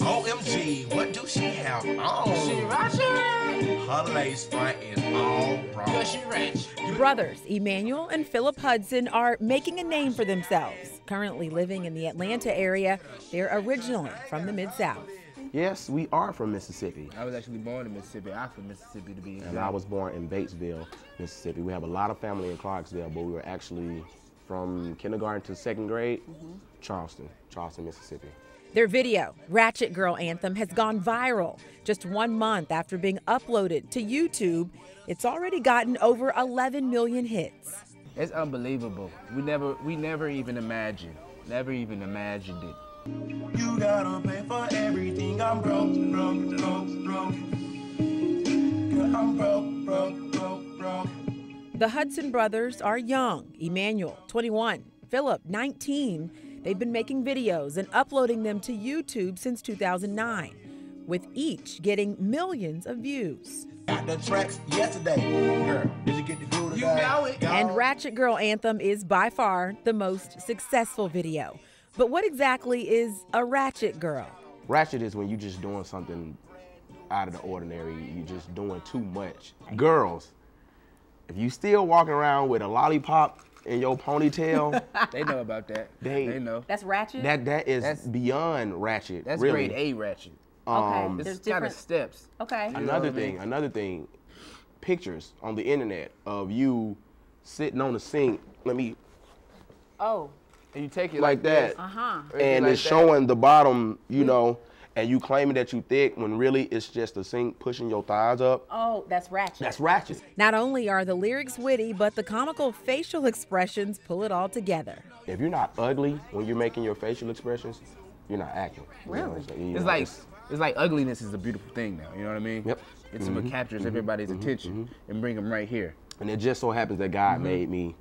OMG, what do she have on? She ratchet. Her lace front is all wrong. Yeah, she ratchet. Brothers Emmanuel and Philip Hudson are making a name for themselves. Currently living in the Atlanta area, they're originally from the Mid-South. Yes, we are from Mississippi. I was actually born in Mississippi. I'm from Mississippi to be exact. And I was born in Batesville, Mississippi. We have a lot of family in Clarksville, but we were actually from kindergarten to second grade, Charleston, Mississippi. Their video, Ratchet Girl Anthem, has gone viral. Just 1 month after being uploaded to YouTube, it's already gotten over 11 million hits. It's unbelievable. We never even imagined it. You gotta pay for everything. I'm broke. Girl, I'm broke. The Hudson brothers are young. Emmanuel, 21, Philip, 19. They've been making videos and uploading them to YouTube since 2009, with each getting millions of views. Got the tracks yesterday. Girl, did you get the groove? You know it. And Ratchet Girl Anthem is by far the most successful video. But what exactly is a ratchet girl? Ratchet is when you're just doing something out of the ordinary. You're just doing too much. Girls, if you still walking around with a lollipop in your ponytail, They know about that. They know. That's ratchet? that is beyond ratchet. That's really. grade A ratchet. Okay, There's there's kind different of steps. Okay. Another thing, pictures on the internet of you sitting on the sink. Oh. And you take it like that. Uh-huh. And like it's that. showing the bottom, you know, and you claiming that you thick when really it's just the sink pushing your thighs up. Oh, that's ratchet. That's ratchet. Not only are the lyrics witty, but the comical facial expressions pull it all together. If you're not ugly when you're making your facial expressions, you're not acting. You know, Really? It's like ugliness is a beautiful thing now. You know what I mean? Yep. It's what captures everybody's attention and bring them right here. And it just so happens that God made me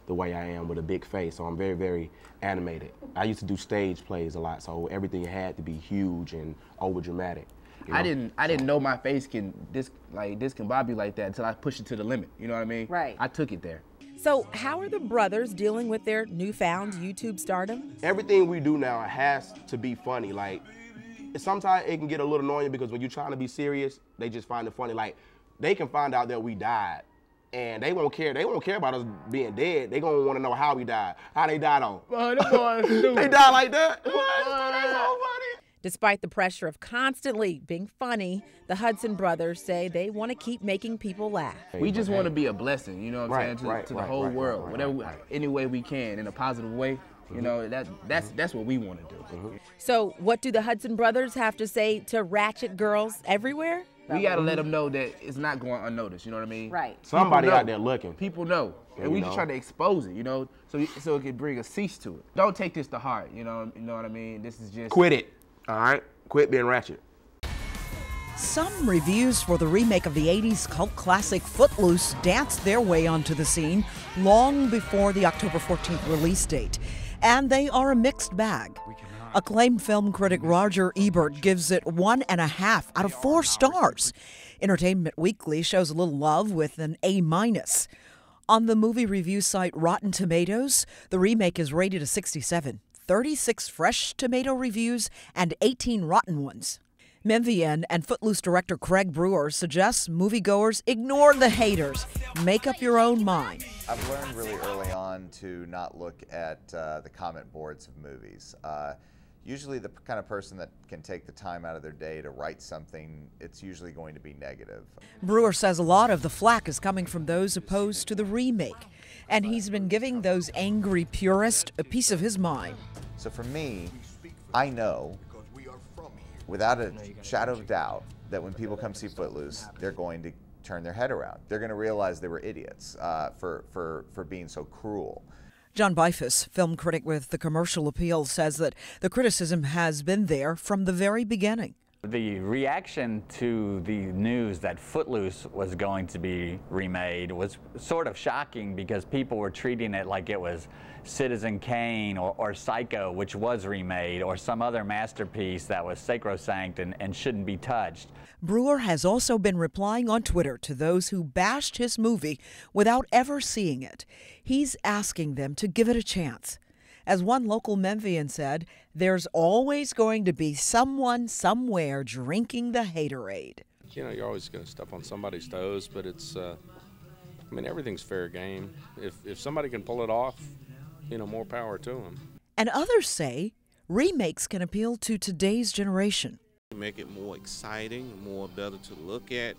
the way I am with a big face, so I'm very, very animated. I used to do stage plays a lot, so everything had to be huge and over dramatic. You know? I didn't know my face can discombobulate like that until I pushed it to the limit. You know what I mean? Right. I took it there. So how are the brothers dealing with their newfound YouTube stardom? Everything we do now has to be funny. Like, sometimes it can get a little annoying because when you're trying to be serious, they just find it funny. Like, they can find out that we died, and they won't care. They won't care about us being dead. They gonna want to know how we died, how they died on. They died like that. What? That's so funny. Despite the pressure of constantly being funny, the Hudson brothers say they want to keep making people laugh. We just want to be a blessing, you know what I'm saying, to the whole world, any way we can, in a positive way. You know, that's what we want to do. So what do the Hudson brothers have to say to ratchet girls everywhere? We got to let them know that it's not going unnoticed, you know what I mean? Right. Somebody out there looking. People know. And we just try to expose it, you know, so it can bring a cease to it. Don't take this to heart, you know what I mean? This is just... Quit it, all right? Quit being ratchet. Some reviews for the remake of the 80s cult classic Footloose danced their way onto the scene long before the October 14th release date, and they are a mixed bag. Acclaimed film critic Roger Ebert gives it 1.5 out of 4 stars. Entertainment Weekly shows a little love with an A-. On the movie review site Rotten Tomatoes, the remake is rated a 67, 36 fresh tomato reviews, and 18 rotten ones. Memphis and Footloose director Craig Brewer suggests moviegoers ignore the haters. Make up your own mind. I've learned really early on to not look at the comment boards of movies. Usually the kind of person that can take the time out of their day to write something, it's usually going to be negative. Brewer says a lot of the flack is coming from those opposed to the remake, and he's been giving those angry purists a piece of his mind. So for me, I know, without a shadow of doubt, that when people come see Footloose, they're going to turn their head around. They're going to realize they were idiots for being so cruel. John Bifus, film critic with The Commercial Appeal, says that the criticism has been there from the very beginning. The reaction to the news that Footloose was going to be remade was sort of shocking because people were treating it like it was Citizen Kane or Psycho, which was remade, or some other masterpiece that was sacrosanct and shouldn't be touched. Brewer has also been replying on Twitter to those who bashed his movie without ever seeing it. He's asking them to give it a chance. As one local Memphian said, there's always going to be someone somewhere drinking the haterade. You know, you're always going to step on somebody's toes, but it's, I mean, everything's fair game. If somebody can pull it off, you know, more power to them. And others say remakes can appeal to today's generation. Make it more exciting, more better to look at.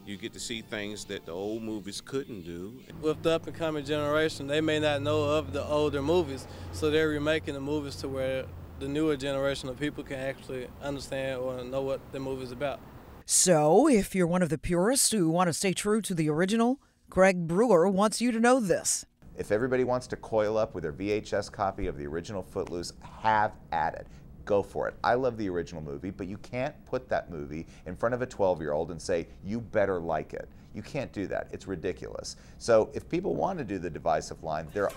You get to see things that the old movies couldn't do. With the up-and-coming generation, they may not know of the older movies, so they're remaking the movies to where the newer generation of people can actually understand or know what the movie's about. So, if you're one of the purists who want to stay true to the original, Greg Brewer wants you to know this. If everybody wants to coil up with their VHS copy of the original Footloose, have at it. Go for it. I love the original movie, but you can't put that movie in front of a 12-year-old and say, you better like it. You can't do that. It's ridiculous. So if people want to do the divisive line, they're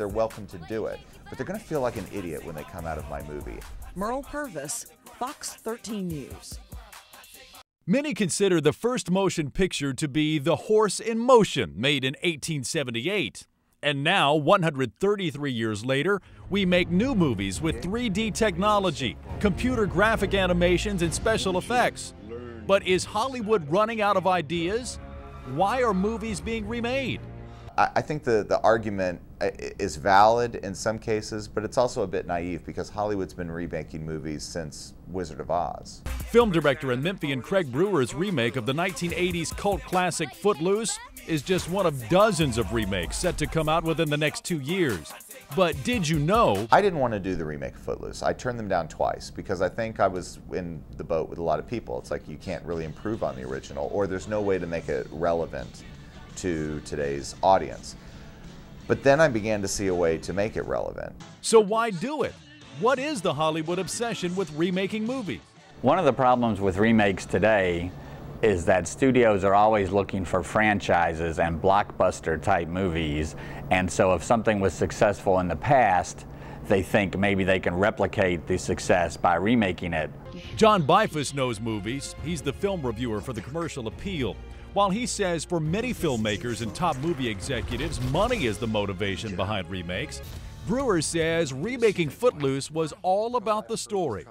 welcome to do it. But they're going to feel like an idiot when they come out of my movie. Merle Purvis, Fox 13 News. Many consider the first motion picture to be The Horse in Motion, made in 1878. And now, 133 years later, we make new movies with 3D technology, computer graphic animations, and special effects. But is Hollywood running out of ideas? Why are movies being remade? I think the argument is valid in some cases, but it's also a bit naive because Hollywood's been remaking movies since Wizard of Oz. Film director and Memphian Craig Brewer's remake of the 1980s cult classic Footloose is just one of dozens of remakes set to come out within the next 2 years. But did you know? I didn't want to do the remake of Footloose. I turned them down twice because I think I was in the boat with a lot of people. It's like you can't really improve on the original, or there's no way to make it relevant to today's audience. But then I began to see a way to make it relevant. So why do it? What is the Hollywood obsession with remaking movies? One of the problems with remakes today is that studios are always looking for franchises and blockbuster type movies, and so if something was successful in the past, they think maybe they can replicate the success by remaking it. John Bifus knows movies. He's the film reviewer for the Commercial Appeal. While he says for many filmmakers and top movie executives, money is the motivation behind remakes, Brewer says remaking Footloose was all about the story.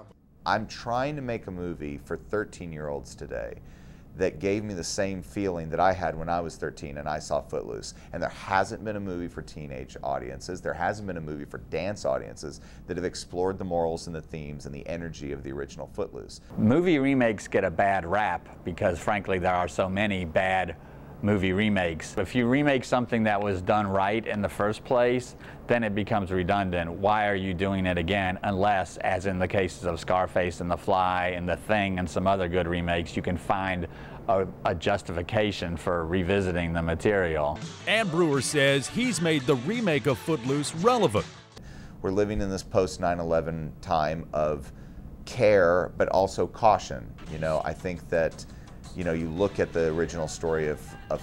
I'm trying to make a movie for 13-year-olds today that gave me the same feeling that I had when I was 13 and I saw Footloose. And there hasn't been a movie for teenage audiences, there hasn't been a movie for dance audiences that have explored the morals and the themes and the energy of the original Footloose. Movie remakes get a bad rap because frankly there are so many bad movie remakes. If you remake something that was done right in the first place, then it becomes redundant. Why are you doing it again? Unless, as in the cases of Scarface and The Fly and The Thing and some other good remakes, you can find a justification for revisiting the material. And Brewer says he's made the remake of Footloose relevant. We're living in this post-9/11 time of care, but also caution. You know, I think that you look at the original story of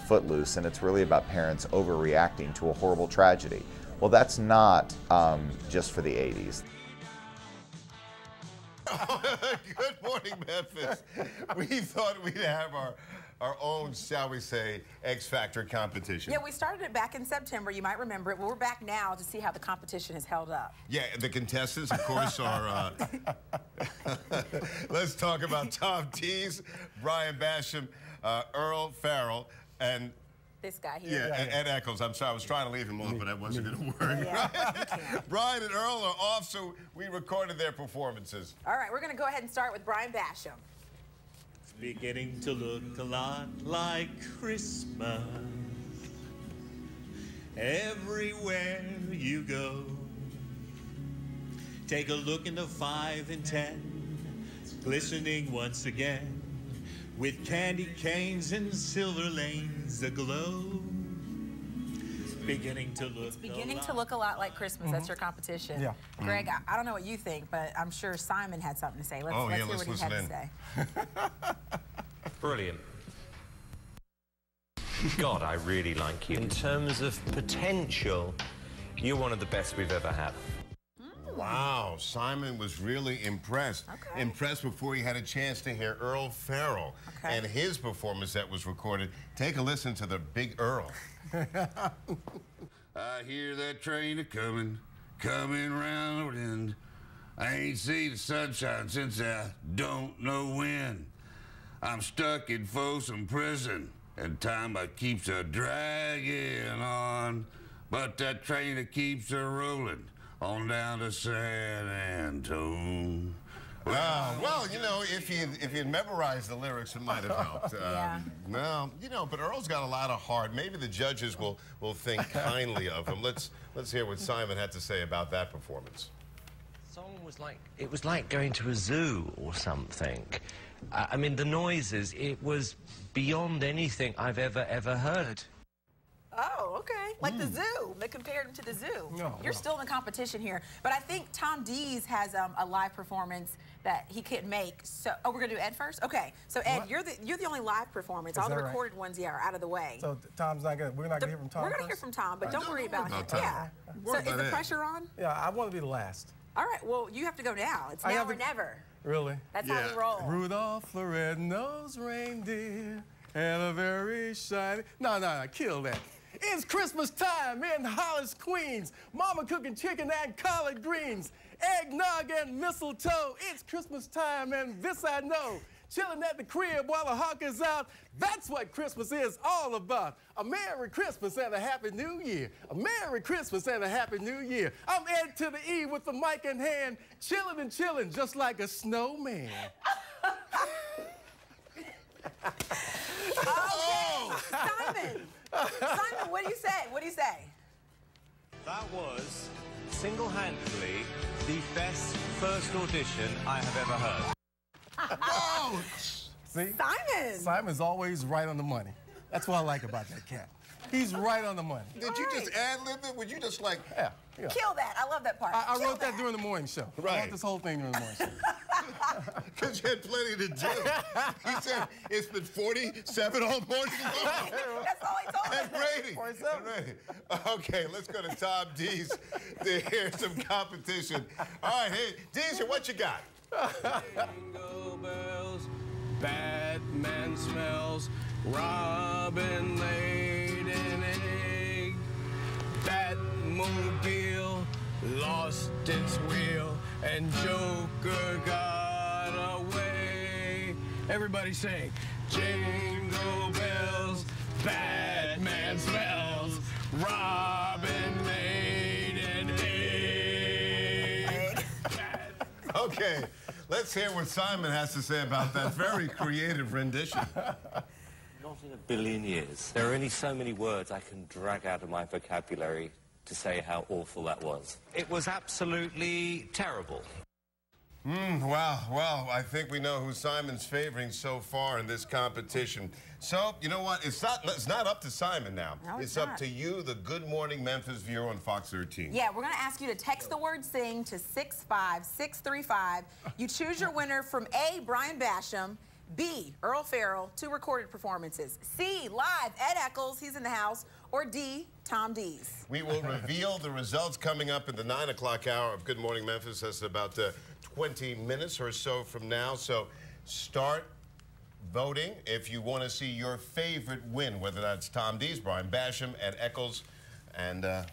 Footloose, and it's really about parents overreacting to a horrible tragedy. Well, that's not just for the 80s. Good morning, Memphis. We thought we'd have our own, shall we say, X Factor competition. Yeah, we started it back in September. You might remember it. Well, we're back now to see how the competition has held up. Yeah, the contestants, of course, are... Let's talk about Tom Tease, Brian Basham, Earl Farrell, and... This guy here. Yeah, Ed Eccles. I'm sorry, I was trying to leave him off, but that wasn't going to work. Yeah, Brian and Earl are off, so we recorded their performances. All right, we're going to go ahead and start with Brian Basham. It's beginning to look a lot like Christmas everywhere you go. Take a look in the 5 and 10, glistening once again, with candy canes and silver lanes aglow. It's beginning to look a lot like Christmas. That's your competition. Yeah. Greg, I don't know what you think, but I'm sure Simon had something to say. Let's hear what he had to say. Brilliant. God, I really like you. In terms of potential, you're one of the best we've ever had. Wow, Simon was really impressed. Okay. Impressed before he had a chance to hear Earl Farrell and his performance that was recorded. Take a listen to the big Earl. I hear that train a-coming, coming round, and I ain't seen the sunshine since I don't know when. I'm stuck in Folsom Prison, and time keeps a dragging on, but that train that keeps a rolling on down to San Antone. Well, you know, if you'd memorized the lyrics, it might have helped. Yeah. No, you know, but Earl's got a lot of heart. Maybe the judges will think kindly of him. Let's hear what Simon had to say about that performance. The song was like going to a zoo or something. I mean, the noises, it was beyond anything I've ever heard. Oh, okay. Like the zoo. They compared him to the zoo. No, You're still in the competition here. But I think Tom Dees has a live performance that he can't make. So, oh, we're going to do Ed first? Okay. So, Ed, you're the only live performance. All the recorded ones, are out of the way. So, Tom's not going to, we're not going to hear from Tom We're going to hear from Tom, but don't worry about him. Yeah. So, is the pressure on? Yeah, I want to be the last. All right. Well, you have to go now. It's now or never. Really? That's how we roll. Rudolph the red-nosed reindeer and a very shiny... No, kill that. It's Christmas time in Hollis, Queens. Mama cooking chicken and collard greens, eggnog and mistletoe. It's Christmas time, and this I know. Chilling at the crib while the hawk is out. That's what Christmas is all about. A Merry Christmas and a Happy New Year. A Merry Christmas and a Happy New Year. I'm Ed to the E with the mic in hand, chilling and chilling just like a snowman. Simon! Simon, what do you say? What do you say? That was single-handedly the best first audition I have ever heard. Oh! See? Simon! Simon's always right on the money. That's what I like about that cat. He's right on the money. Did you just ad-lib it? Would you just like... Yeah. Kill that. I love that part. I wrote that during the morning show. Right. I wrote this whole thing during the morning show. Because you had plenty to do. He said it's been 47 all morning long. That's all he told us. That's Brady. 47. Okay, let's go to Tom Dees to hear some competition. All right, hey, Dees, what you got? Jingle bells, Batman smells, Robin laid an egg, Batmobile lost its wheel, and Joker got away. Everybody sing. Jingle bells, Batman smells, Robin laid an egg. Okay, let's hear what Simon has to say about that very creative rendition. Not in a billion years. There are only so many words I can drag out of my vocabulary to say how awful that was. It was absolutely terrible. Well, I think we know who Simon's favoring so far in this competition. So, you know what? It's not up to Simon now. No, it's up to you, the Good Morning Memphis viewer on Fox 13. Yeah, we're going to ask you to text the word sing to 65635. You choose your winner from A, Brian Basham, B, Earl Farrell, 2 recorded performances, C, live, Ed Eccles, he's in the house, or D, Tom Dees. We will reveal the results coming up in the 9 o'clock hour of Good Morning Memphis. That's about 20 minutes or so from now. So start voting if you want to see your favorite win, whether that's Tom Dees, Brian Basham, Ed Eccles, and wow.